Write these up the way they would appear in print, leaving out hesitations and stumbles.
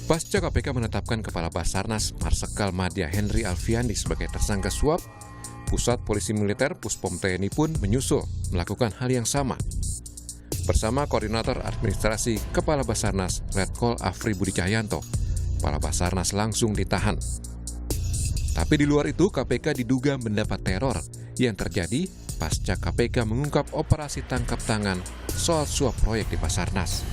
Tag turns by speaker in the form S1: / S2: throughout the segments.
S1: Pasca KPK menetapkan Kepala Basarnas Marsikal Madya Henry Alfiandi sebagai tersangka suap, Pusat Polisi Militer Puspom TNI pun menyusul melakukan hal yang sama. Bersama Koordinator Administrasi Kepala Basarnas Letkol Afri Budi Cahyanto, Kepala Basarnas langsung ditahan. Tapi di luar itu, KPK diduga mendapat teror yang terjadi pasca KPK mengungkap operasi tangkap tangan soal suap proyek di Basarnas.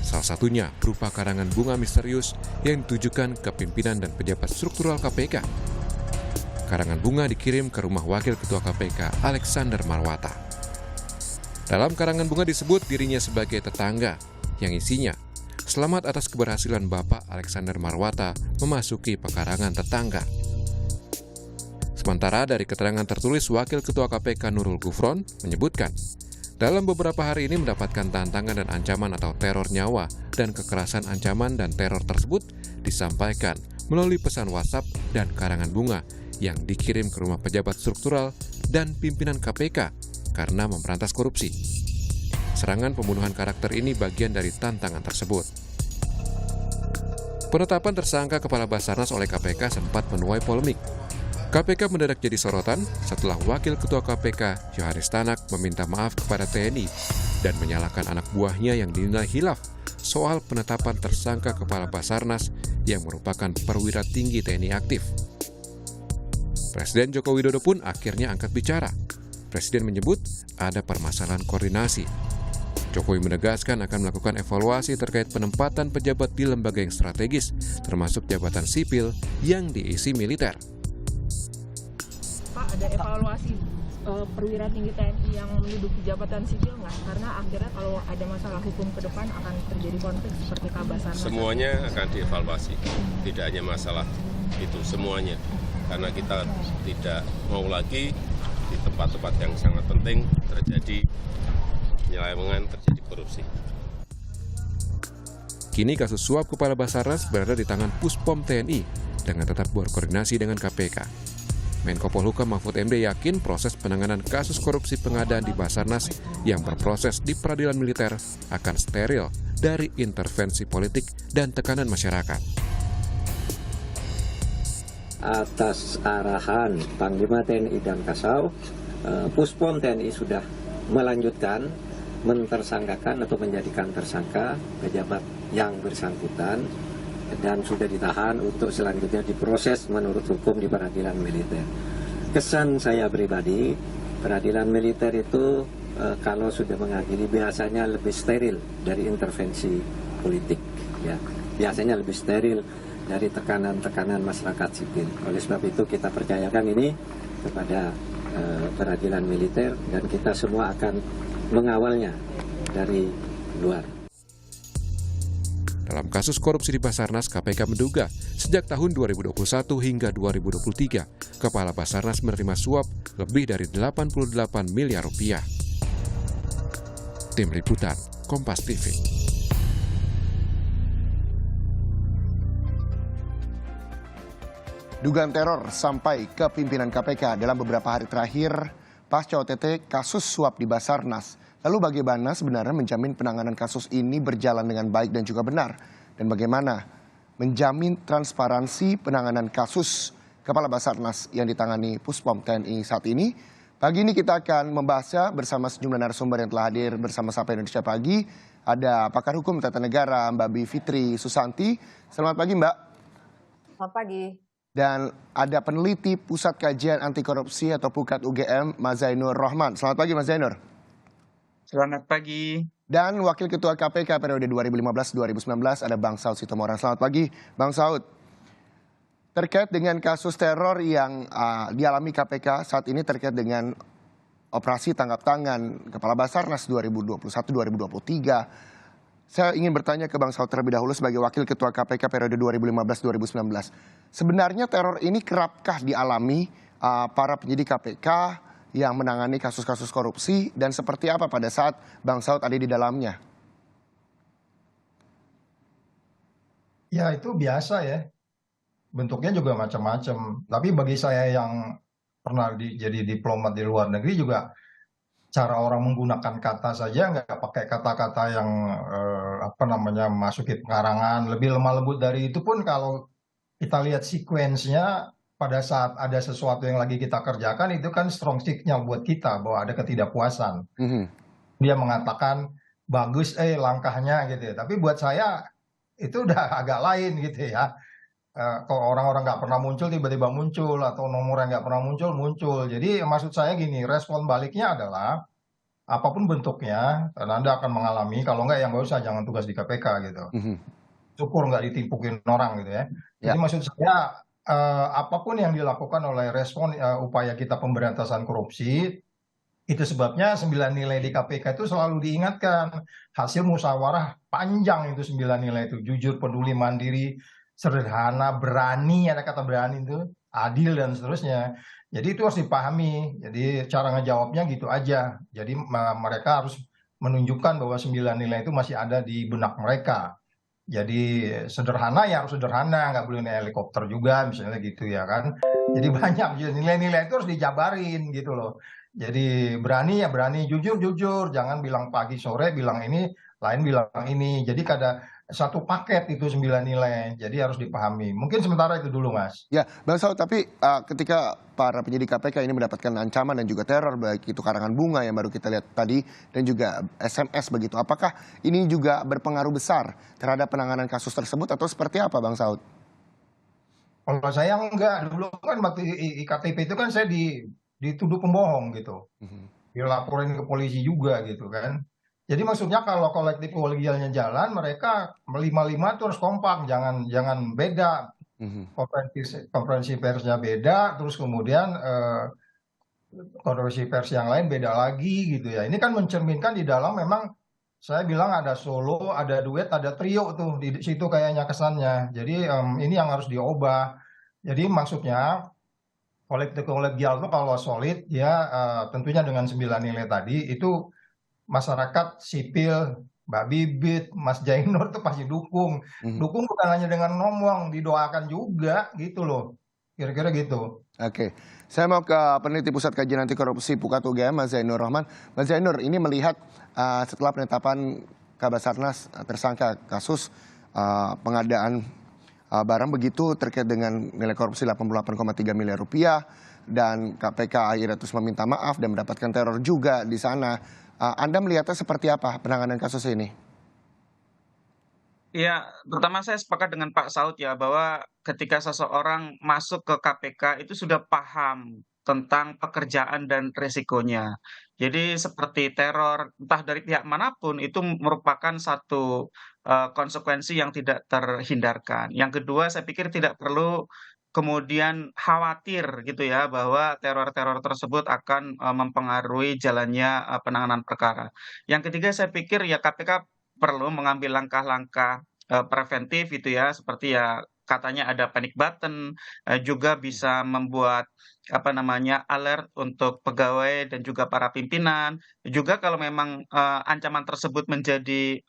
S1: Salah satunya berupa karangan bunga misterius yang ditujukan ke pimpinan dan pejabat struktural KPK. Karangan bunga dikirim ke rumah Wakil Ketua KPK Alexander Marwata. Dalam karangan bunga disebut dirinya sebagai tetangga, yang isinya, selamat atas keberhasilan Bapak Alexander Marwata memasuki pekarangan tetangga. Sementara dari keterangan tertulis Wakil Ketua KPK Nurul Gufron menyebutkan, dalam beberapa hari ini mendapatkan tantangan dan ancaman atau teror nyawa dan kekerasan ancaman dan teror tersebut disampaikan melalui pesan WhatsApp dan karangan bunga yang dikirim ke rumah pejabat struktural dan pimpinan KPK karena memberantas korupsi. Serangan pembunuhan karakter ini bagian dari tantangan tersebut. Penetapan tersangka Kepala Basarnas oleh KPK sempat menuai polemik. KPK mendadak jadi sorotan setelah Wakil Ketua KPK Yohanes Tanak meminta maaf kepada TNI dan menyalahkan anak buahnya yang dinilai hilaf soal penetapan tersangka Kepala Basarnas yang merupakan perwira tinggi TNI aktif. Presiden Joko Widodo pun akhirnya angkat bicara. Presiden menyebut ada permasalahan koordinasi. Jokowi menegaskan akan melakukan evaluasi terkait penempatan pejabat di lembaga yang strategis, termasuk jabatan sipil yang diisi militer.
S2: Pak, ada evaluasi perwira tinggi TNI yang menduduki jabatan sipil nggak? Karena akhirnya kalau ada masalah hukum ke depan akan terjadi konflik seperti Kabasarnas.
S3: Semuanya akan dievaluasi, tidak hanya masalah itu, semuanya. Karena kita tidak mau lagi di tempat-tempat yang sangat penting terjadi penyelewengan, terjadi korupsi.
S1: Kini kasus suap Kepala Basarnas berada di tangan Puspom TNI dengan tetap berkoordinasi dengan KPK. Menko Polhukam Mahfud MD yakin proses penanganan kasus korupsi pengadaan di Basarnas yang berproses di peradilan militer akan steril dari intervensi politik dan tekanan masyarakat.
S4: Atas arahan Panglima TNI dan Kasau, Puspom TNI sudah melanjutkan mentersangkakan atau menjadikan tersangka pejabat yang bersangkutan dan sudah ditahan untuk selanjutnya diproses menurut hukum di peradilan militer. Kesan saya pribadi, peradilan militer itu kalau sudah mengadili biasanya lebih steril dari intervensi politik, ya. Biasanya lebih steril dari tekanan-tekanan masyarakat sipil. Oleh sebab itu kita percayakan ini kepada peradilan militer dan kita semua akan mengawalnya dari luar.
S1: Dalam kasus korupsi di Basarnas, KPK menduga sejak tahun 2021 hingga 2023, Kepala Basarnas menerima suap lebih dari 88 miliar rupiah. Tim Liputan, Kompas TV.
S5: Dugaan teror sampai ke pimpinan KPK dalam beberapa hari terakhir pasca OTT kasus suap di Basarnas. Lalu bagaimana sebenarnya menjamin penanganan kasus ini berjalan dengan baik dan juga benar? Dan bagaimana menjamin transparansi penanganan kasus Kepala Basarnas yang ditangani Puspom TNI saat ini? Pagi ini kita akan membahasnya bersama sejumlah narasumber yang telah hadir bersama Sapa Indonesia Pagi. Ada pakar hukum tata negara Mbak Bivitri Susanti. Selamat pagi Mbak.
S6: Selamat pagi.
S5: Dan ada peneliti Pusat Kajian Anti Korupsi atau PUKAT UGM, Mas Zainur Rohman. Selamat pagi Mas Zainur.
S7: Selamat pagi.
S5: Dan Wakil Ketua KPK periode 2015-2019 ada Bang Saud Sitomorang. Selamat pagi Bang Saud. Terkait dengan kasus teror yang dialami KPK saat ini terkait dengan operasi tangkap tangan Kepala Basarnas 2021-2023. Saya ingin bertanya ke Bang Saud terlebih dahulu sebagai Wakil Ketua KPK periode 2015-2019. Sebenarnya teror ini kerapkah dialami para penyidik KPK yang menangani kasus-kasus korupsi dan seperti apa pada saat Bang Saud ada di dalamnya?
S7: Ya itu biasa ya, bentuknya juga macam-macam. Tapi bagi saya yang pernah jadi diplomat di luar negeri juga cara orang menggunakan kata saja nggak pakai kata-kata yang apa namanya masukin pengarangan, lebih lemah lembut dari itu pun kalau kita lihat sequence-nya pada saat ada sesuatu yang lagi kita kerjakan itu kan strong signal buat kita bahwa ada ketidakpuasan.
S5: Mhm.
S7: Dia mengatakan bagus langkahnya gitu ya. Tapi buat saya itu udah agak lain gitu ya. Kalau orang-orang nggak pernah muncul tiba-tiba muncul atau nomor yang nggak pernah muncul. Jadi maksud saya gini, respon baliknya adalah apapun bentuknya, karena Anda akan mengalami, kalau nggak yang nggak usah jangan tugas di KPK gitu.
S5: Mhm.
S7: Syukur nggak ditimpukin orang gitu ya. Jadi
S5: Ya.
S7: maksud saya apapun yang dilakukan oleh respon upaya kita pemberantasan korupsi, itu sebabnya 9 nilai di KPK itu selalu diingatkan. Hasil musyawarah panjang itu 9 nilai itu. Jujur, peduli, mandiri, sederhana, berani, ada kata berani itu, adil dan seterusnya. Jadi itu harus dipahami. Jadi cara ngejawabnya gitu aja. Jadi mereka harus menunjukkan bahwa 9 nilai itu masih ada di benak mereka. Jadi sederhana ya harus sederhana, nggak boleh naik helikopter juga misalnya gitu ya kan. Jadi banyak nilai-nilai itu harus dijabarin gitu loh. Jadi berani ya berani, jujur jujur, jangan bilang pagi sore bilang ini, lain bilang ini. Jadi kada satu paket itu 9 nilai. Jadi harus dipahami. Mungkin sementara itu dulu, Mas.
S5: Ya, Bang Saud, tapi ketika para penyidik KPK ini mendapatkan ancaman dan juga teror, baik itu karangan bunga yang baru kita lihat tadi, dan juga SMS begitu, apakah ini juga berpengaruh besar terhadap penanganan kasus tersebut atau seperti apa, Bang Saud?
S7: Kalau saya enggak, dulu kan waktu IKTP itu kan saya dituduh pembohong gitu.
S5: Mhm.
S7: Dilaporin ke polisi juga gitu kan. Jadi maksudnya kalau kolektif kolegialnya jalan, mereka lima-lima tuh harus kompak, jangan beda.
S5: Mhm.
S7: Konferensi persnya beda, terus kemudian konferensi pers yang lain beda lagi gitu ya. Ini kan mencerminkan di dalam memang saya bilang ada solo, ada duet, ada trio tuh di situ kayaknya kesannya. Jadi ini yang harus diubah. Jadi maksudnya kolektif kolegial itu kalau solid ya tentunya dengan 9 nilai tadi itu masyarakat sipil, Mbak Bibit, Mas Jainur itu pasti dukung.
S5: Mhm.
S7: Dukung bukan hanya dengan ngomong, didoakan juga gitu loh. Kira-kira gitu.
S5: Oke, saya mau ke peneliti Pusat Kajian Anti Korupsi Pukat UGM, Mas Zainur Rahman. Mas Zainur, ini melihat setelah penetapan Kabasarnas tersangka kasus pengadaan barang begitu terkait dengan nilai korupsi 88,3 miliar rupiah, dan KPK akhirnya terus meminta maaf dan mendapatkan teror juga di sana. Anda melihatnya seperti apa penanganan kasus ini?
S6: Ya, pertama saya sepakat dengan Pak Saud ya, bahwa ketika seseorang masuk ke KPK itu sudah paham tentang pekerjaan dan risikonya. Jadi seperti teror, entah dari pihak manapun, itu merupakan satu konsekuensi yang tidak terhindarkan. Yang kedua, saya pikir tidak perlu kemudian khawatir gitu ya, bahwa teror-teror tersebut akan mempengaruhi jalannya penanganan perkara. Yang ketiga, saya pikir ya KPK perlu mengambil langkah-langkah preventif gitu ya, seperti ya katanya ada panic button, juga bisa membuat apa namanya, alert untuk pegawai dan juga para pimpinan. Juga kalau memang ancaman tersebut menjadi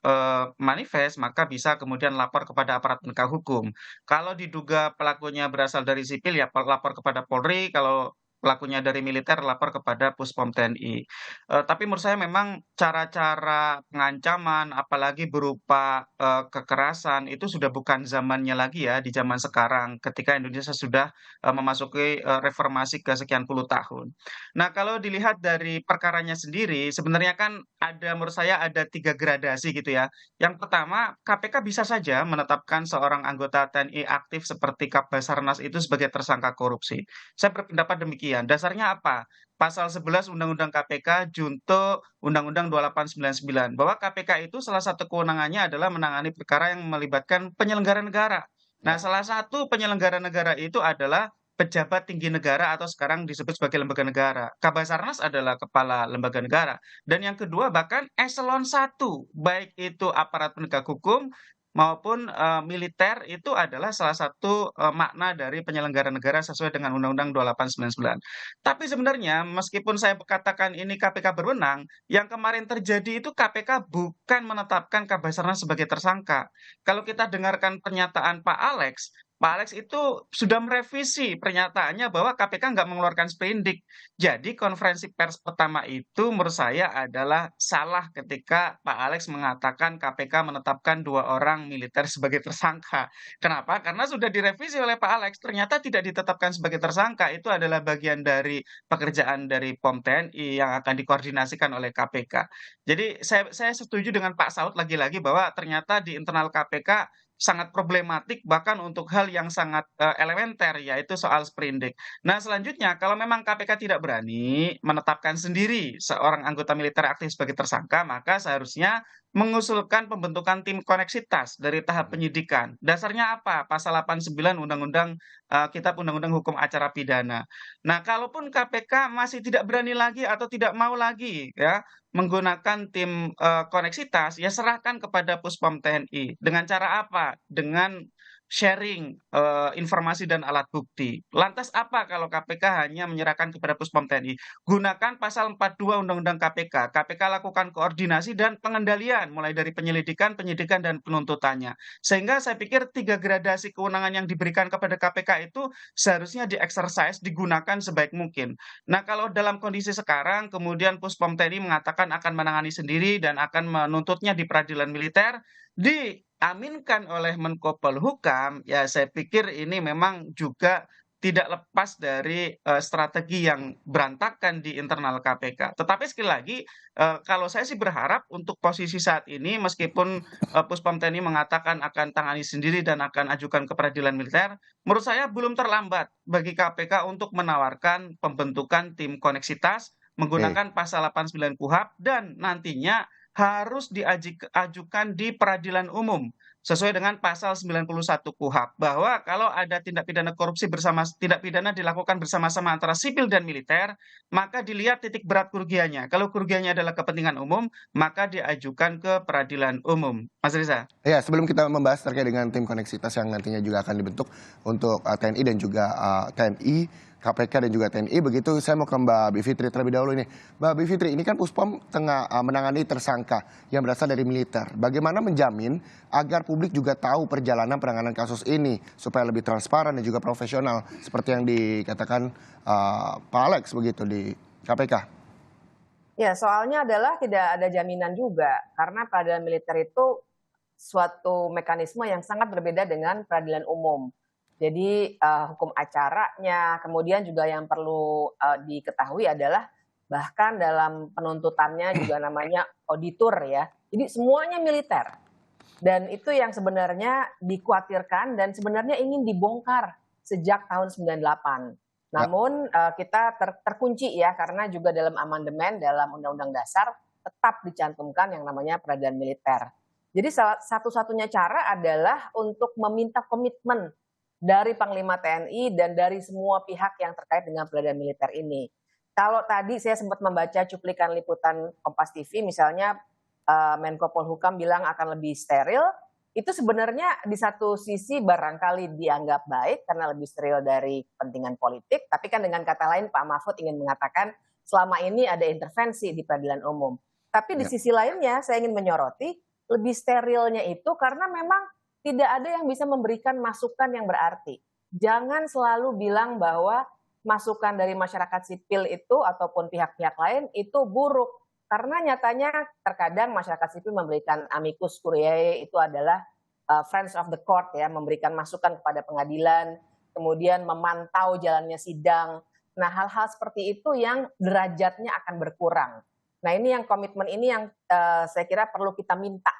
S6: manifest, maka bisa kemudian lapor kepada aparat penegak hukum. Kalau diduga pelakunya berasal dari sipil ya lapor kepada Polri, kalau pelakunya dari militer lapor kepada Puspom TNI. Tapi menurut saya memang cara-cara pengancaman, apalagi berupa kekerasan, itu sudah bukan zamannya lagi ya, di zaman sekarang, ketika Indonesia sudah memasuki reformasi ke sekian puluh tahun. Nah, kalau dilihat dari perkaranya sendiri, sebenarnya kan menurut saya ada 3 gradasi gitu ya. Yang pertama, KPK bisa saja menetapkan seorang anggota TNI aktif seperti Kabasarnas itu sebagai tersangka korupsi. Saya berpendapat demikian. Dasarnya apa? Pasal 11 Undang-Undang KPK junto Undang-Undang 2899, bahwa KPK itu salah satu kewenangannya adalah menangani perkara yang melibatkan penyelenggara negara. Nah, salah satu penyelenggara negara itu adalah pejabat tinggi negara atau sekarang disebut sebagai lembaga negara. Kabasarnas adalah kepala lembaga negara. Dan yang kedua bahkan eselon 1, baik itu aparat penegak hukum maupun militer, itu adalah salah satu makna dari penyelenggara negara sesuai dengan Undang-Undang 2899. Tapi sebenarnya meskipun saya katakan ini KPK berwenang, yang kemarin terjadi itu KPK bukan menetapkan Kabasarnas sebagai tersangka. Kalau kita dengarkan pernyataan Pak Alex, Pak Alex itu sudah merevisi pernyataannya bahwa KPK nggak mengeluarkan sprindik. Jadi konferensi pers pertama itu menurut saya adalah salah ketika Pak Alex mengatakan KPK menetapkan 2 orang militer sebagai tersangka. Kenapa? Karena sudah direvisi oleh Pak Alex, ternyata tidak ditetapkan sebagai tersangka. Itu adalah bagian dari pekerjaan dari POM TNI yang akan dikoordinasikan oleh KPK. Jadi saya setuju dengan Pak Saud lagi-lagi bahwa ternyata di internal KPK sangat problematik bahkan untuk hal yang sangat elementer yaitu soal sprindik. Nah, selanjutnya kalau memang KPK tidak berani menetapkan sendiri seorang anggota militer aktif sebagai tersangka, maka seharusnya mengusulkan pembentukan tim koneksitas dari tahap penyidikan. Dasarnya apa? Pasal 89 Undang-Undang Kitab Undang-Undang Hukum Acara Pidana. Nah, kalaupun KPK masih tidak berani lagi atau tidak mau lagi ya menggunakan tim koneksitas, ya serahkan kepada Puspom TNI. Dengan cara apa? Dengan sharing informasi dan alat bukti. Lantas apa kalau KPK hanya menyerahkan kepada Puspom TNI? Gunakan pasal 42 Undang-Undang KPK. KPK lakukan koordinasi dan pengendalian, mulai dari penyelidikan, penyidikan, dan penuntutannya. Sehingga saya pikir 3 gradasi kewenangan yang diberikan kepada KPK itu seharusnya di-exercise, digunakan sebaik mungkin. Nah, kalau dalam kondisi sekarang, kemudian Puspom TNI mengatakan akan menangani sendiri dan akan menuntutnya di peradilan militer, diaminkan oleh Menko Polhukam, ya saya pikir ini memang juga tidak lepas dari strategi yang berantakan di internal KPK. Tetapi sekali lagi, kalau saya sih berharap untuk posisi saat ini, meskipun Puspom TNI mengatakan akan tangani sendiri dan akan ajukan ke peradilan militer, menurut saya belum terlambat bagi KPK untuk menawarkan pembentukan tim koneksitas menggunakan pasal 89 KUHP dan nantinya harus diajukan di peradilan umum sesuai dengan pasal 91 KUHP bahwa kalau ada tindak pidana korupsi tindak pidana dilakukan bersama-sama antara sipil dan militer, maka dilihat titik berat kerugiannya. Kalau kerugiannya adalah kepentingan umum, maka diajukan ke peradilan umum. Mas Riza.
S5: Ya, sebelum kita membahas terkait dengan tim koneksitas yang nantinya juga akan dibentuk untuk TNI dan juga TNI, KPK dan juga TNI, begitu saya mau ke Mbak Bivitri terlebih dahulu ini. Mbak Bivitri, ini kan Puspom tengah menangani tersangka yang berasal dari militer. Bagaimana menjamin agar publik juga tahu perjalanan penanganan kasus ini supaya lebih transparan dan juga profesional seperti yang dikatakan Pak Alex begitu di KPK?
S8: Ya, soalnya adalah tidak ada jaminan juga karena peradilan militer itu suatu mekanisme yang sangat berbeda dengan peradilan umum. Jadi hukum acaranya, kemudian juga yang perlu diketahui adalah bahkan dalam penuntutannya juga namanya auditor ya. Jadi semuanya militer. Dan itu yang sebenarnya dikhawatirkan dan sebenarnya ingin dibongkar sejak tahun 98. Namun kita terkunci ya karena juga dalam amandemen dalam Undang-Undang Dasar tetap dicantumkan yang namanya peradilan militer. Jadi satu-satunya cara adalah untuk meminta komitmen dari Panglima TNI dan dari semua pihak yang terkait dengan peradilan militer ini. Kalau tadi saya sempat membaca cuplikan liputan Kompas TV, misalnya Menko Polhukam bilang akan lebih steril, itu sebenarnya di satu sisi barangkali dianggap baik karena lebih steril dari kepentingan politik, tapi kan dengan kata lain Pak Mahfud ingin mengatakan selama ini ada intervensi di peradilan umum. Tapi di sisi lainnya saya ingin menyoroti lebih sterilnya itu karena memang tidak ada yang bisa memberikan masukan yang berarti. Jangan selalu bilang bahwa masukan dari masyarakat sipil itu ataupun pihak-pihak lain itu buruk. Karena nyatanya terkadang masyarakat sipil memberikan amicus curiae, itu adalah friends of the court ya, memberikan masukan kepada pengadilan, kemudian memantau jalannya sidang. Nah, hal-hal seperti itu yang derajatnya akan berkurang. Nah, ini yang komitmen ini yang saya kira perlu kita minta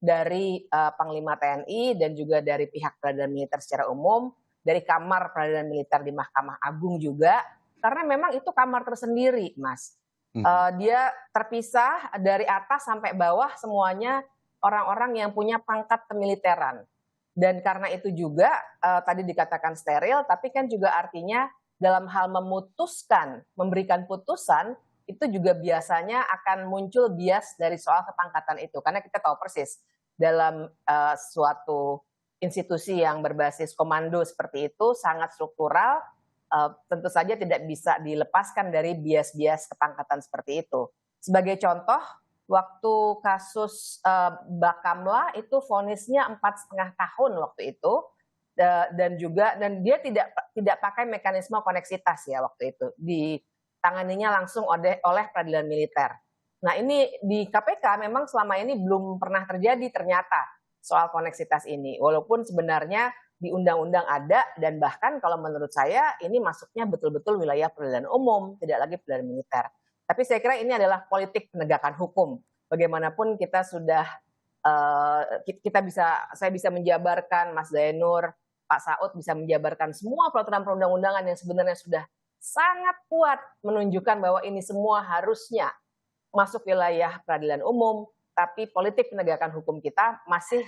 S8: dari Panglima TNI dan juga dari pihak peradilan militer secara umum, dari Kamar Peradilan Militer di Mahkamah Agung juga, karena memang itu kamar tersendiri, Mas. Dia terpisah dari atas sampai bawah semuanya orang-orang yang punya pangkat kemiliteran. Dan karena itu juga tadi dikatakan steril, tapi kan juga artinya dalam hal memutuskan, memberikan putusan, itu juga biasanya akan muncul bias dari soal kepangkatan itu. Karena kita tahu persis dalam suatu institusi yang berbasis komando seperti itu sangat struktural, tentu saja tidak bisa dilepaskan dari bias-bias kepangkatan seperti itu. Sebagai contoh, waktu kasus Bakamla itu vonisnya 4,5 tahun waktu itu, dan dia tidak pakai mekanisme koneksitas ya waktu itu, ditanganinya langsung oleh peradilan militer. Nah ini di KPK memang selama ini belum pernah terjadi ternyata soal koneksitas ini, walaupun sebenarnya di undang-undang ada, dan bahkan kalau menurut saya ini masuknya betul-betul wilayah peradilan umum, tidak lagi peradilan militer. Tapi saya kira ini adalah politik penegakan hukum. Bagaimanapun kita sudah saya bisa menjabarkan, Mas Zainur, Pak Saud bisa menjabarkan semua peraturan perundang-undangan yang sebenarnya sudah sangat kuat menunjukkan bahwa ini semua harusnya masuk wilayah peradilan umum, tapi politik penegakan hukum kita masih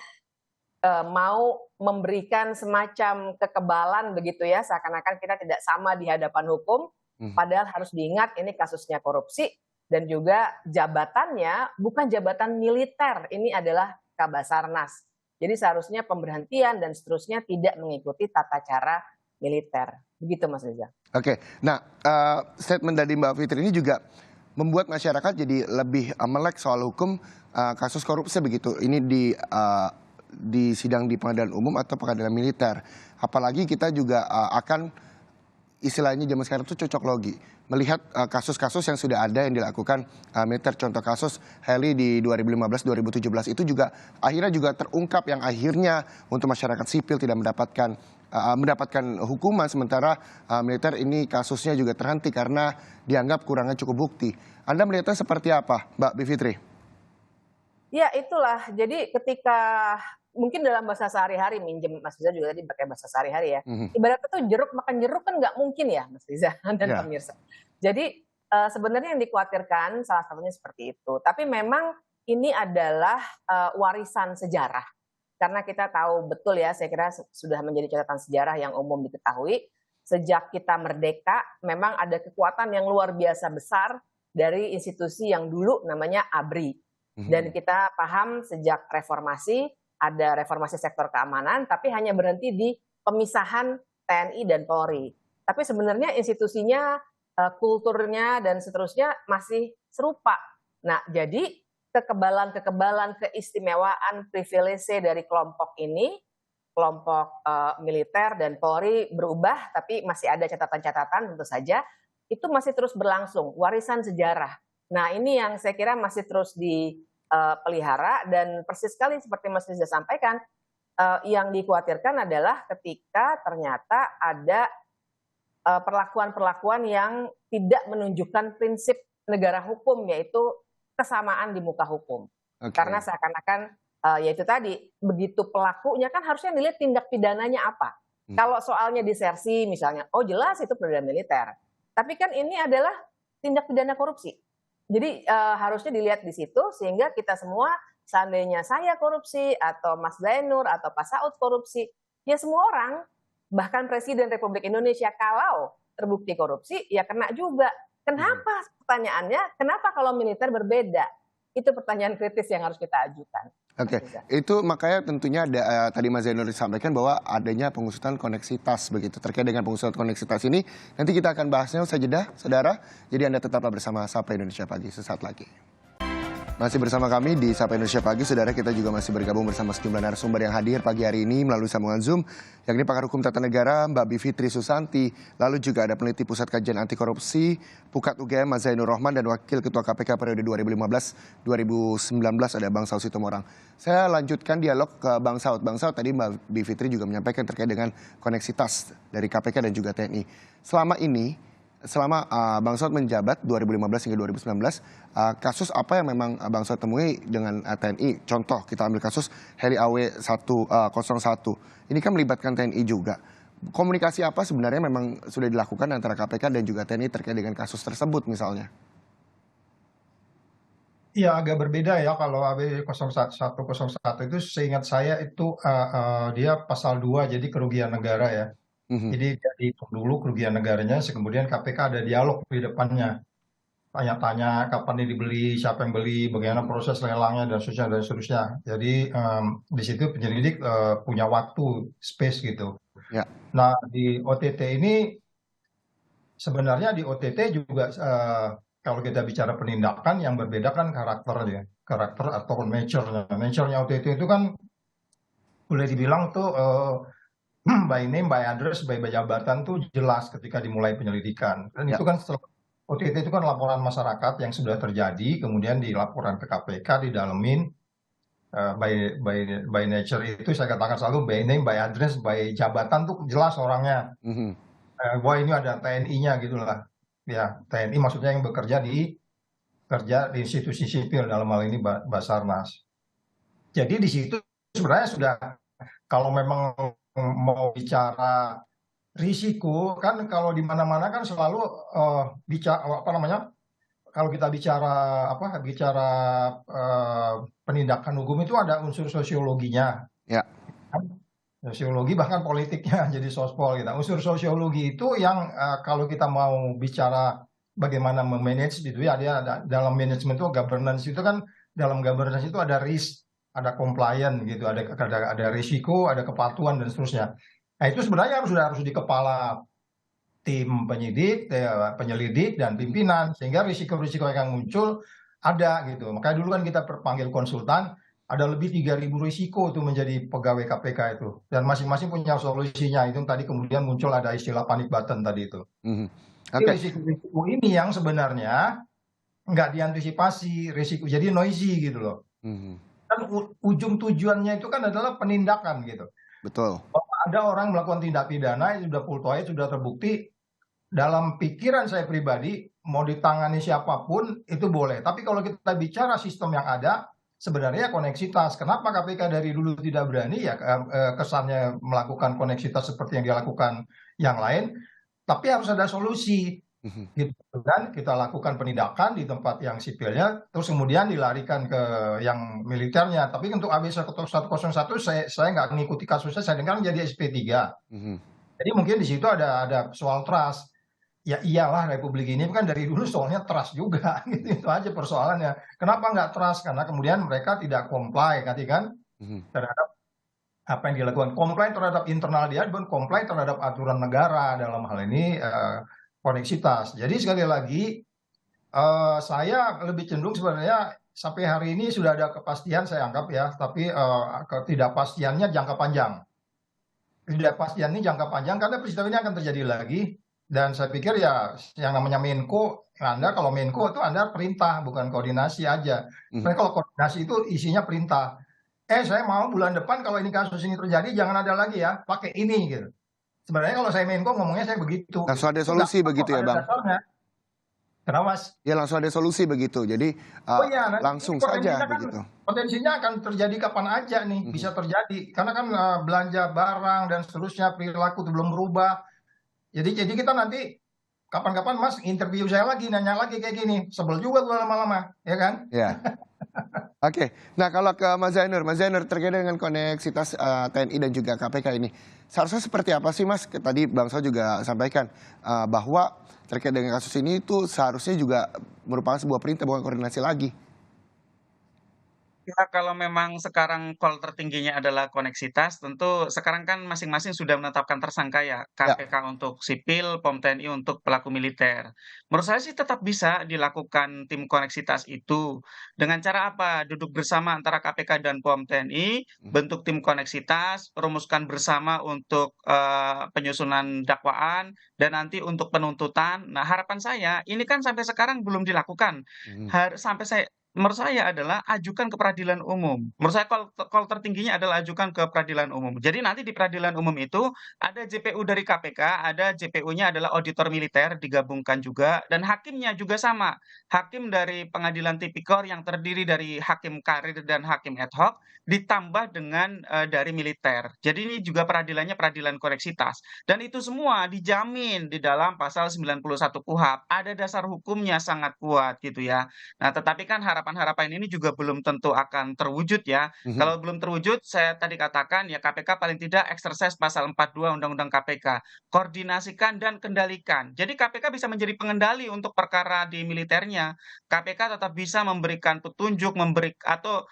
S8: mau memberikan semacam kekebalan begitu ya, seakan-akan kita tidak sama di hadapan hukum, padahal harus diingat ini kasusnya korupsi dan juga jabatannya bukan jabatan militer, ini adalah Kabasarnas. Jadi seharusnya pemberhentian dan seterusnya tidak mengikuti tata cara militer. Begitu Mas Reza. Oke,
S5: nah statement dari Mbak Fitri ini juga membuat masyarakat jadi lebih melek soal hukum kasus korupsi begitu. Ini di sidang di pengadilan umum atau pengadilan militer. Apalagi kita juga akan istilahnya zaman sekarang itu cocok logi. Melihat kasus-kasus yang sudah ada yang dilakukan militer. Contoh kasus Heli di 2015-2017 itu juga akhirnya juga terungkap yang akhirnya untuk masyarakat sipil tidak mendapatkan hukuman, sementara militer ini kasusnya juga terhenti karena dianggap kurangnya cukup bukti. Anda melihatnya seperti apa, Mbak Bivitri?
S8: Ya itulah, jadi ketika mungkin dalam bahasa sehari-hari, minjem Mas Riza juga tadi pakai bahasa sehari-hari ya. Ibaratnya tuh jeruk makan jeruk kan nggak mungkin ya Mas Riza dan pemirsa. Jadi sebenarnya yang dikhawatirkan salah satunya seperti itu. Tapi memang ini adalah warisan sejarah. Karena kita tahu betul ya, saya kira sudah menjadi catatan sejarah yang umum diketahui. Sejak kita merdeka memang ada kekuatan yang luar biasa besar dari institusi yang dulu namanya ABRI. Dan kita paham sejak reformasi, ada reformasi sektor keamanan, tapi hanya berhenti di pemisahan TNI dan Polri. Tapi sebenarnya institusinya, kulturnya, dan seterusnya masih serupa. Nah, jadi kekebalan, keistimewaan, privilege dari kelompok ini, kelompok militer dan Polri berubah, tapi masih ada catatan-catatan tentu saja, itu masih terus berlangsung, warisan sejarah. Nah, ini yang saya kira masih terus dipelihara, dan persis sekali seperti Mas Riza sampaikan, yang dikhawatirkan adalah ketika ternyata ada perlakuan-perlakuan yang tidak menunjukkan prinsip negara hukum, yaitu kesamaan di muka hukum. Karena seakan-akan yaitu tadi, begitu pelakunya kan harusnya dilihat tindak pidananya apa. Kalau soalnya disersi misalnya, oh jelas itu peradilan militer. Tapi kan ini adalah tindak pidana korupsi. Jadi harusnya dilihat di situ, sehingga kita semua, seandainya saya korupsi, atau Mas Zainur, atau Pak Saud korupsi, ya semua orang, bahkan Presiden Republik Indonesia kalau terbukti korupsi, ya kena juga. Kenapa? Pertanyaannya, kenapa kalau militer berbeda? Itu pertanyaan kritis yang harus kita ajukan.
S5: Oke, itu makanya tentunya ada tadi Mas Zainur disampaikan bahwa adanya pengusutan koneksitas begitu. Terkait dengan pengusutan koneksitas ini, nanti kita akan bahasnya usai jeda, saudara. Jadi Anda tetaplah bersama Sapa Indonesia Pagi sesaat lagi. Masih bersama kami di Sapa Indonesia Pagi, saudara, kita juga masih bergabung bersama sejumlah narasumber yang hadir pagi hari ini melalui sambungan Zoom, yakni pakar hukum tata negara Mbak Bivitri Susanti, lalu juga ada peneliti Pusat Kajian Anti Korupsi Pukat UGM Mas Zainur Rohman, dan Wakil Ketua KPK periode 2015-2019 ada Bang Saud Sitomorang. Saya lanjutkan dialog ke Bang Saud. Bang Saud, tadi Mbak Bivitri juga menyampaikan terkait dengan koneksitas dari KPK dan juga TNI. Selama Bang Saud menjabat 2015 hingga 2019, kasus apa yang memang Bang Saud temui dengan TNI? Contoh, kita ambil kasus Heli AW 101. Ini kan melibatkan TNI juga. Komunikasi apa sebenarnya memang sudah dilakukan antara KPK dan juga TNI terkait dengan kasus tersebut misalnya?
S7: Iya, agak berbeda ya kalau AW 101 itu seingat saya itu dia pasal 2, jadi kerugian negara ya. Jadi dihitung dulu kerugian negaranya, kemudian KPK ada dialog di depannya. Tanya-tanya kapan ini dibeli, siapa yang beli, bagaimana proses lelangnya, dan seterusnya. Jadi di situ penyelidik punya waktu, space gitu.
S5: Ya.
S7: Nah, di OTT ini, sebenarnya di OTT juga kalau kita bicara penindakan, yang berbeda kan karakternya. Karakter atau nature-nya. Nature-nya OTT itu kan boleh dibilang tuh by name, by address, by jabatan tuh jelas ketika dimulai penyelidikan. Dan
S5: Ya.
S7: itu kan setelah OTT itu kan laporan masyarakat yang sudah terjadi, kemudian dilaporkan ke KPK, didalemin by nature itu saya katakan selalu by name, by address, by jabatan tuh jelas orangnya. Wah ini ada TNI-nya gitu lah. Ya, TNI maksudnya yang bekerja di institusi sipil dalam hal ini Basarnas. Jadi di situ sebenarnya sudah, kalau memang mau bicara risiko kan, kalau di mana-mana kan selalu bicara apa namanya, kalau kita bicara penindakan hukum itu ada unsur sosiologinya.
S5: Ya.
S7: Sosiologi bahkan politiknya jadi sospol gitu. Unsur sosiologi itu yang kalau kita mau bicara bagaimana memanage gitu ya, dia dalam manajemen itu governance itu kan, dalam governance itu ada risk, ada compliance gitu, ada risiko, ada kepatuhan dan seterusnya. Nah itu sebenarnya harus di kepala tim penyelidik dan pimpinan, sehingga risiko-risiko yang muncul ada gitu. Makanya dulu kan kita panggil konsultan, ada lebih 3.000 risiko itu menjadi pegawai KPK itu, dan masing-masing punya solusinya. Itu tadi kemudian muncul ada istilah panic button tadi itu. Risiko-risiko ini yang sebenarnya nggak diantisipasi, risiko jadi noisy gitu loh. Kan ujung tujuannya itu kan adalah penindakan gitu.
S5: Betul.
S7: Bahwa ada orang melakukan tindak pidana yang sudah full-fledged, sudah terbukti. Dalam pikiran saya pribadi, mau ditangani siapapun itu boleh. Tapi kalau kita bicara sistem yang ada, sebenarnya koneksitas. Kenapa KPK dari dulu tidak berani? Ya kesannya melakukan koneksitas seperti yang dilakukan yang lain. Tapi harus ada solusi. Gitu. Dan kita lakukan penindakan di tempat yang sipilnya, terus kemudian dilarikan ke yang militernya. Tapi untuk AB 101 saya nggak mengikuti kasusnya, saya dengar jadi SP3. Jadi mungkin di situ ada soal trust. Ya iyalah, Republik ini kan dari dulu soalnya trust juga, gitu. Itu aja persoalannya. Kenapa nggak trust? Karena kemudian mereka tidak comply kan terhadap apa yang dilakukan. Comply terhadap internal dia, dan comply terhadap aturan negara, dalam hal ini koneksitas. Jadi sekali lagi saya lebih cenderung sebenarnya sampai hari ini sudah ada kepastian, saya anggap ya, tapi ketidakpastiannya jangka panjang. Ketidakpastian ini jangka panjang karena peristiwa ini akan terjadi lagi. Dan saya pikir ya yang namanya Menko, Anda kalau Menko itu Anda perintah, bukan koordinasi aja. Karena kalau koordinasi itu isinya perintah. Saya mau bulan depan kalau ini kasus ini terjadi jangan ada lagi ya, pakai ini gitu. Sebenarnya kalau saya Menko ngomongnya saya begitu.
S5: Langsung ada solusi begitu ya Bang?
S7: Kenapa Mas?
S5: Ya langsung ada solusi begitu, jadi langsung saja begitu.
S7: Potensinya akan terjadi kapan aja nih, bisa terjadi. Karena kan belanja barang dan seterusnya, perilaku itu belum berubah. Jadi kita nanti kapan-kapan Mas interview saya lagi, nanya lagi kayak gini. Sebel juga tuh lama-lama, ya kan?
S5: Ya. Oke. Nah kalau ke Mas Zainur terkait dengan koneksitas TNI dan juga KPK ini, seharusnya seperti apa sih Mas? Tadi Bang Saud juga sampaikan bahwa terkait dengan kasus ini itu seharusnya juga merupakan sebuah perintah, bukan koordinasi lagi.
S6: Ya, kalau memang sekarang call tertingginya adalah koneksitas, tentu sekarang kan masing-masing sudah menetapkan tersangka ya, KPK untuk sipil, POM TNI untuk pelaku militer. Menurut saya sih tetap bisa dilakukan tim koneksitas itu. Dengan cara apa? Duduk bersama antara KPK dan POM TNI, bentuk tim koneksitas, rumuskan bersama untuk penyusunan dakwaan, dan nanti untuk penuntutan. Nah, harapan saya, ini kan sampai sekarang belum dilakukan. Menurut saya adalah ajukan ke peradilan umum. Menurut saya call tertingginya adalah ajukan ke peradilan umum. Jadi nanti di peradilan umum itu ada JPU dari KPK, ada JPU-nya adalah auditor militer digabungkan juga, dan hakimnya juga sama. Hakim dari pengadilan tipikor yang terdiri dari hakim karir dan hakim ad hoc ditambah dengan dari militer. Jadi ini juga peradilannya peradilan koneksitas. Dan itu semua dijamin di dalam pasal 91 KUHP. Ada dasar hukumnya sangat kuat gitu ya. Nah, tetapi kan harapan ini juga belum tentu akan terwujud ya. Kalau belum terwujud, saya tadi katakan ya KPK paling tidak exercise pasal 42 Undang-Undang KPK. Koordinasikan dan kendalikan. Jadi KPK bisa menjadi pengendali untuk perkara di militernya. KPK tetap bisa memberikan petunjuk, atau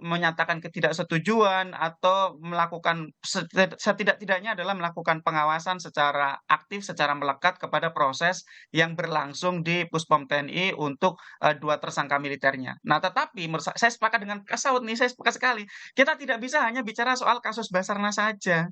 S6: menyatakan ketidaksetujuan, atau melakukan setidak-tidaknya adalah melakukan pengawasan secara aktif, secara melekat kepada proses yang berlangsung di Puspom TNI untuk dua tersangka militer militernya. Nah, tetapi menurut saya sepakat dengan Pak Saud nih, saya sepakat sekali. Kita tidak bisa hanya bicara soal kasus Basarnas saja.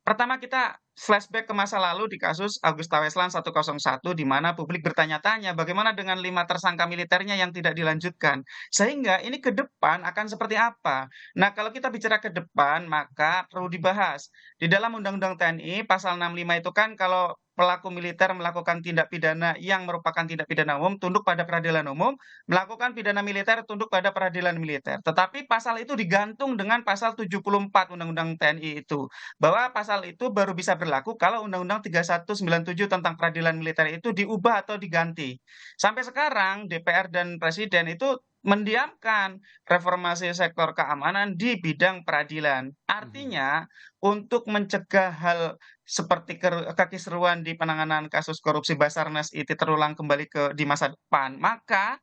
S6: Pertama kita flashback ke masa lalu di kasus Agusta Westland 101 di mana publik bertanya-tanya bagaimana dengan 5 tersangka militernya yang tidak dilanjutkan. Sehingga ini ke depan akan seperti apa? Nah, kalau kita bicara ke depan maka perlu dibahas. Di dalam Undang-Undang TNI pasal 65 itu kan kalau pelaku militer melakukan tindak pidana yang merupakan tindak pidana umum tunduk pada peradilan umum, melakukan pidana militer tunduk pada peradilan militer. Tetapi pasal itu digantung dengan pasal 74 Undang-Undang TNI itu, bahwa pasal itu baru bisa berlaku kalau Undang-Undang 3197 tentang peradilan militer itu diubah atau diganti. Sampai sekarang DPR dan Presiden itu mendiamkan reformasi sektor keamanan di bidang peradilan. Artinya, untuk mencegah hal seperti kekisruan di penanganan kasus korupsi Basarnas itu terulang kembali di masa depan, maka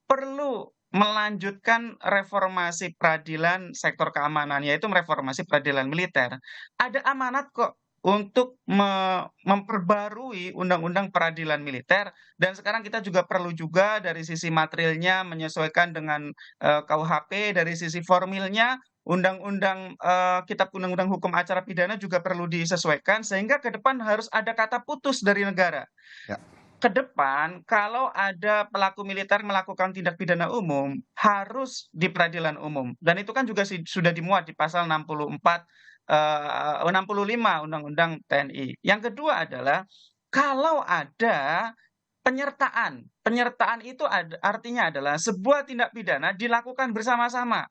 S6: perlu melanjutkan reformasi peradilan sektor keamanan, yaitu reformasi peradilan militer. Ada amanat kok untuk memperbarui undang-undang peradilan militer, dan sekarang kita juga perlu juga dari sisi materialnya menyesuaikan dengan KUHP, dari sisi formilnya kitab undang-undang hukum acara pidana juga perlu disesuaikan sehingga ke depan harus ada kata putus dari negara.
S5: Ya.
S6: Ke depan kalau ada pelaku militer melakukan tindak pidana umum harus di peradilan umum, dan itu kan juga sudah dimuat di pasal 65 Undang-Undang TNI. Yang kedua adalah kalau ada penyertaan itu artinya adalah sebuah tindak pidana dilakukan bersama-sama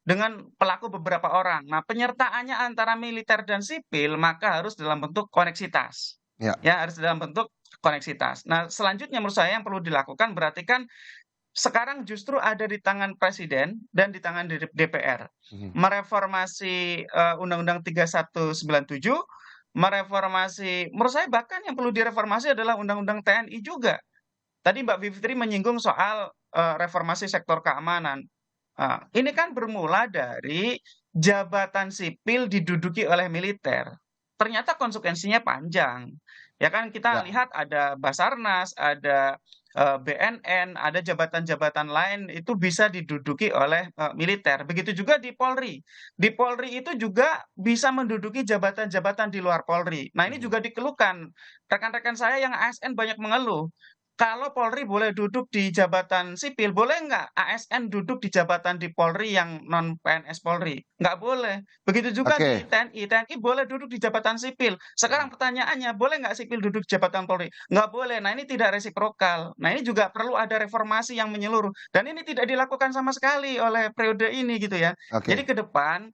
S6: dengan pelaku beberapa orang. Nah, penyertaannya antara militer dan sipil maka harus dalam bentuk koneksitas.
S5: Ya.
S6: Ya, harus dalam bentuk koneksitas. Nah, selanjutnya menurut saya yang perlu dilakukan berarti kan sekarang justru ada di tangan Presiden dan di tangan DPR. Mereformasi Undang-Undang 3197, mereformasi, menurut saya bahkan yang perlu direformasi adalah Undang-Undang TNI juga. Tadi Mbak Bivitri menyinggung soal reformasi sektor keamanan. Ini kan bermula dari jabatan sipil diduduki oleh militer. Ternyata konsekuensinya panjang. Ya kan kita lihat ada Basarnas, ada BNN, ada jabatan-jabatan lain itu bisa diduduki oleh militer. Begitu juga di Polri. Di Polri itu juga bisa menduduki jabatan-jabatan di luar Polri. Nah, ini juga dikeluhkan. Rekan-rekan saya yang ASN banyak mengeluh. Kalau Polri boleh duduk di jabatan sipil, boleh nggak ASN duduk di jabatan di Polri yang non-PNS Polri? Nggak boleh. Begitu juga di TNI. TNI boleh duduk di jabatan sipil. Sekarang pertanyaannya, boleh nggak sipil duduk di jabatan Polri? Nggak boleh. Nah, ini tidak resiprokal. Nah, ini juga perlu ada reformasi yang menyeluruh. Dan ini tidak dilakukan sama sekali oleh periode ini gitu ya. Jadi ke depan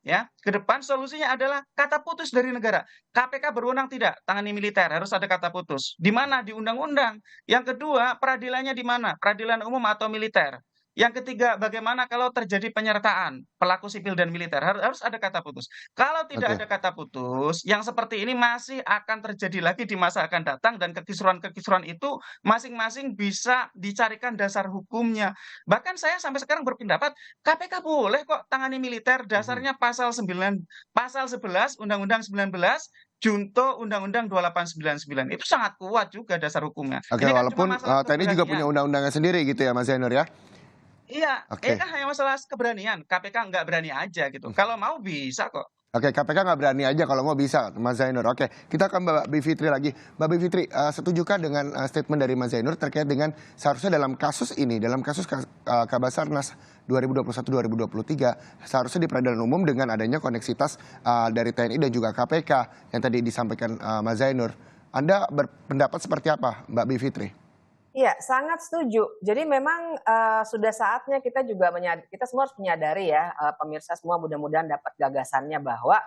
S6: solusinya adalah kata putus dari negara. KPK berwenang tidak tangani militer, harus ada kata putus. Di mana? Di undang-undang. Yang kedua, peradilannya di mana? Peradilan umum atau militer? Yang ketiga, bagaimana kalau terjadi penyertaan pelaku sipil dan militer? Harus ada kata putus. Kalau tidak ada kata putus, yang seperti ini masih akan terjadi lagi di masa akan datang, dan kekisruan-kekisruan itu masing-masing bisa dicarikan dasar hukumnya. Bahkan saya sampai sekarang berpendapat KPK boleh kok tangani militer, dasarnya pasal 11 Undang-Undang 19 Junto Undang-Undang 2899 itu sangat kuat juga dasar hukumnya.
S5: Oke,
S6: Ini kan
S5: walaupun
S6: cuma masalah
S5: TNI juga punya undang-undangnya sendiri gitu ya Mas Zainur ya?
S6: Iya,
S5: Oke.
S6: ini kan hanya masalah keberanian. KPK nggak berani aja gitu. Kalau mau bisa kok.
S5: Oke, KPK nggak berani aja, kalau mau bisa, Mas Zainur. Oke, kita ke Mbak Bivitri lagi. Mbak Bivitri, setujukah dengan statement dari Mas Zainur terkait dengan seharusnya dalam kasus ini, dalam kasus Kabasarnas 2021-2023, seharusnya di peradilan umum dengan adanya koneksitas dari TNI dan juga KPK yang tadi disampaikan Mas Zainur. Anda berpendapat seperti apa, Mbak Bivitri?
S8: Iya, sangat setuju. Jadi memang sudah saatnya kita juga kita semua harus menyadari ya, pemirsa semua mudah-mudahan dapat gagasannya bahwa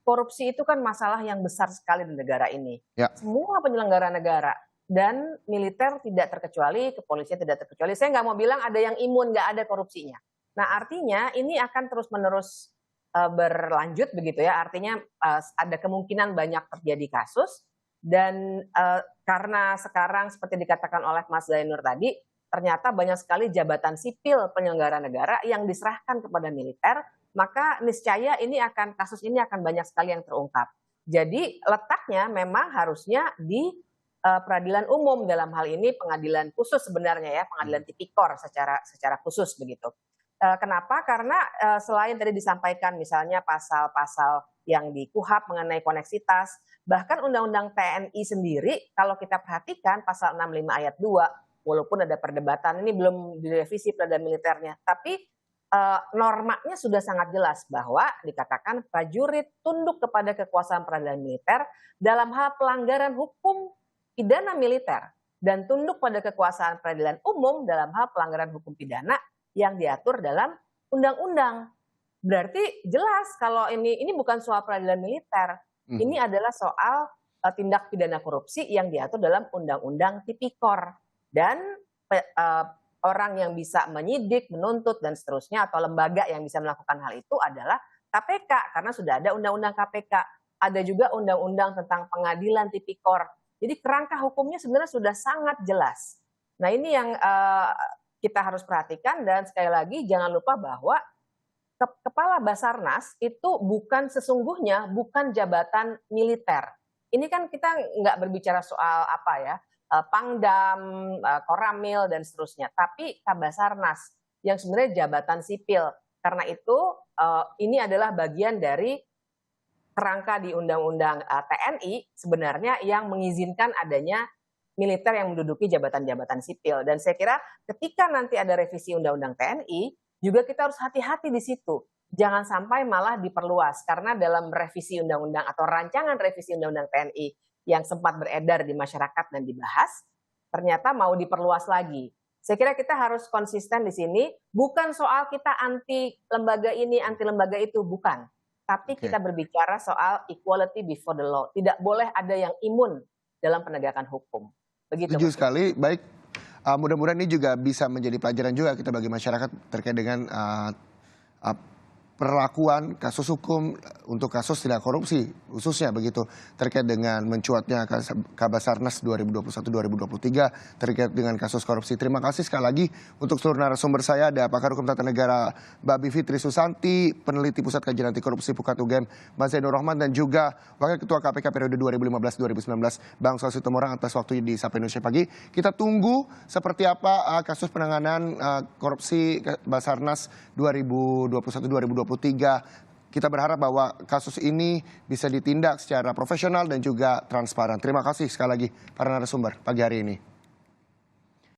S8: korupsi itu kan masalah yang besar sekali di negara ini.
S5: Ya.
S8: Semua penyelenggara negara dan militer tidak terkecuali, kepolisian tidak terkecuali. Saya nggak mau bilang ada yang imun, nggak ada korupsinya. Nah, artinya ini akan terus-menerus berlanjut begitu ya. Artinya ada kemungkinan banyak terjadi kasus. Dan karena sekarang seperti dikatakan oleh Mas Zainur tadi, ternyata banyak sekali jabatan sipil penyelenggara negara yang diserahkan kepada militer, maka niscaya kasus ini akan banyak sekali yang terungkap. Jadi letaknya memang harusnya di peradilan umum, dalam hal ini pengadilan khusus sebenarnya ya, pengadilan tipikor secara khusus begitu. Kenapa? Karena selain tadi disampaikan misalnya pasal-pasal yang di KUHP mengenai koneksitas, bahkan Undang-Undang TNI sendiri kalau kita perhatikan pasal 65 ayat 2, walaupun ada perdebatan ini belum direvisi peradilan militernya, tapi normanya sudah sangat jelas bahwa dikatakan prajurit tunduk kepada kekuasaan peradilan militer dalam hal pelanggaran hukum pidana militer dan tunduk pada kekuasaan peradilan umum dalam hal pelanggaran hukum pidana yang diatur dalam undang-undang. Berarti jelas kalau ini bukan soal peradilan militer, ini adalah soal tindak pidana korupsi yang diatur dalam undang-undang tipikor. Dan orang yang bisa menyidik, menuntut dan seterusnya atau lembaga yang bisa melakukan hal itu adalah KPK karena sudah ada undang-undang KPK. Ada juga undang-undang tentang pengadilan tipikor. Jadi kerangka hukumnya sebenarnya sudah sangat jelas. Nah ini yang kita harus perhatikan dan sekali lagi jangan lupa bahwa Kepala Basarnas itu sesungguhnya bukan jabatan militer. Ini kan kita nggak berbicara soal apa ya, Pangdam, Koramil dan seterusnya. Tapi Kabasarnas yang sebenarnya jabatan sipil. Karena itu ini adalah bagian dari kerangka di Undang-Undang TNI sebenarnya yang mengizinkan adanya militer yang menduduki jabatan-jabatan sipil. Dan saya kira ketika nanti ada revisi Undang-Undang TNI, juga kita harus hati-hati di situ. Jangan sampai malah diperluas. Karena dalam revisi Undang-Undang atau rancangan revisi Undang-Undang TNI yang sempat beredar di masyarakat dan dibahas, ternyata mau diperluas lagi. Saya kira kita harus konsisten di sini, bukan soal kita anti lembaga ini, anti lembaga itu, bukan. Tapi kita berbicara soal equality before the law. Tidak boleh ada yang imun dalam penegakan hukum. Begitu.
S5: Setuju sekali. Baik, mudah-mudahan ini juga bisa menjadi pelajaran juga kita bagi masyarakat terkait dengan perlakuan kasus hukum untuk kasus tindak korupsi khususnya begitu terkait dengan mencuatnya Kabasarnas 2021-2023 terkait dengan kasus korupsi. Terima kasih sekali lagi untuk seluruh narasumber saya, ada pakar hukum tata negara Mbak Bivitri Susanti, peneliti Pusat Kajian Anti Korupsi Pukat UGM Mas Zainur Rahman, dan juga Wakil Ketua KPK periode 2015-2019 Bang Saud Sitomorang atas waktunya di Sapa Indonesia Pagi. Kita tunggu seperti apa kasus penanganan korupsi Basarnas 2021-2023. Kita berharap bahwa kasus ini bisa ditindak secara profesional dan juga transparan. Terima kasih sekali lagi para narasumber pagi hari ini.